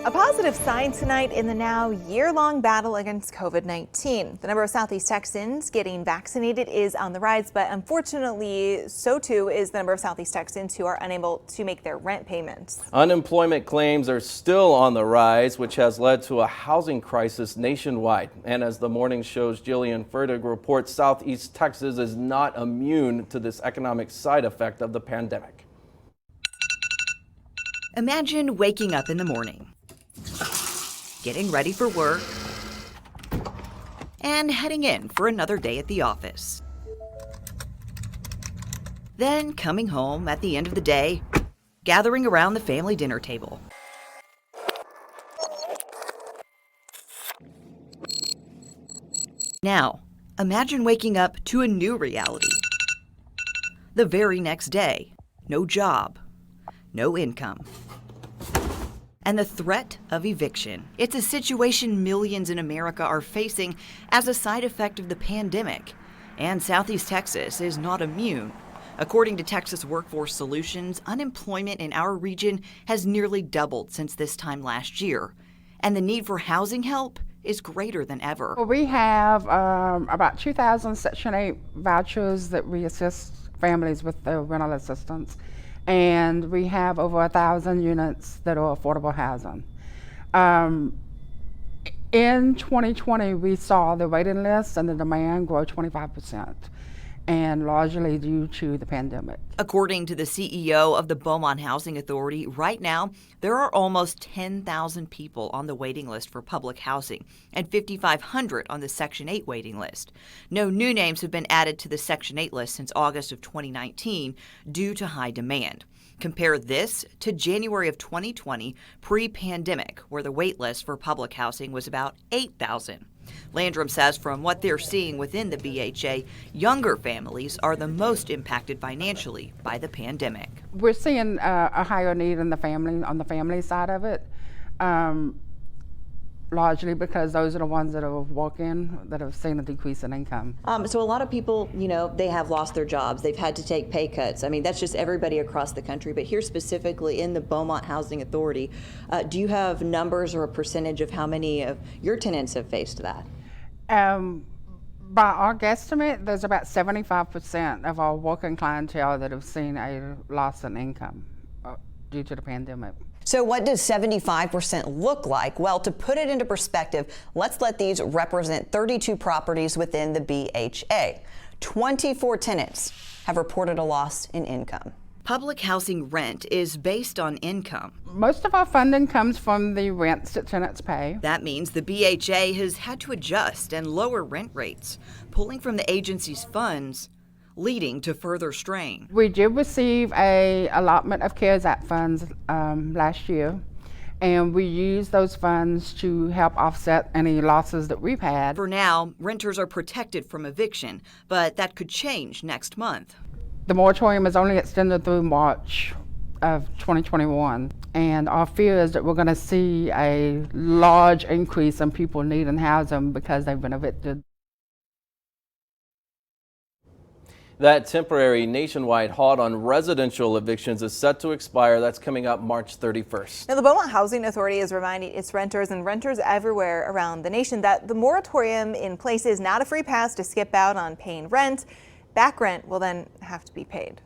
A positive sign tonight in the now year-long battle against COVID-19. The number of Southeast Texans getting vaccinated is on the rise, but unfortunately, so too is the number of Southeast Texans who are unable to make their rent payments. Unemployment claims are still on the rise, which has led to a housing crisis nationwide. And as the morning show's Jillian Fertig reports, Southeast Texas is not immune to this economic side effect of the pandemic. Imagine waking up in the morning, getting ready for work, and heading in for another day at the office. Then coming home at the end of the day, gathering around the family dinner table. Now, imagine waking up to a new reality. The very next day, no job, no income, and the threat of eviction. It's a situation millions in America are facing as a side effect of the pandemic, and Southeast Texas is not immune. According to Texas Workforce Solutions, unemployment in our region has nearly doubled since this time last year, and the need for housing help is greater than ever. Well, we have about 2,000 Section 8 vouchers that we assist families with the rental assistance. And we have over 1,000 units that are affordable housing. In 2020, we saw the waiting list and the demand grow 25%, and largely due to the pandemic. According to the CEO of the Beaumont Housing Authority, right now, there are almost 10,000 people on the waiting list for public housing and 5,500 on the Section 8 waiting list. No new names have been added to the Section 8 list since August of 2019 due to high demand. Compare this to January of 2020, pre-pandemic, where the wait list for public housing was about 8,000. Landrum says from what they're seeing within the BHA, younger families are the most impacted financially by the pandemic. We're seeing a higher need in the family, on the family side of it, largely because those are the ones that are working, that have seen a decrease in income. So a lot of people, they have lost their jobs. They've had to take pay cuts. I mean, that's just everybody across the country. But here specifically in the Beaumont Housing Authority, do you have numbers or a percentage of how many of your tenants have faced that? By our guesstimate, there's about 75% of our working clientele that have seen a loss in income due to the pandemic. So what does 75% look like? Well, to put it into perspective, let's let these represent 32 properties within the BHA. 24 tenants have reported a loss in income. Public housing rent is based on income. Most of our funding comes from the rents that tenants pay. That means the BHA has had to adjust and lower rent rates, pulling from the agency's funds, leading to further strain. We did receive an allotment of CARES Act funds last year, and we used those funds to help offset any losses that we've had. For now, renters are protected from eviction, but that could change next month. The moratorium is only extended through March of 2021, and our fear is that we're going to see a large increase in people needing housing because they've been evicted. That temporary nationwide halt on residential evictions is set to expire. That's coming up March 31st. Now, the Beaumont Housing Authority is reminding its renters and renters everywhere around the nation that the moratorium in place is not a free pass to skip out on paying rent. Back rent will then have to be paid.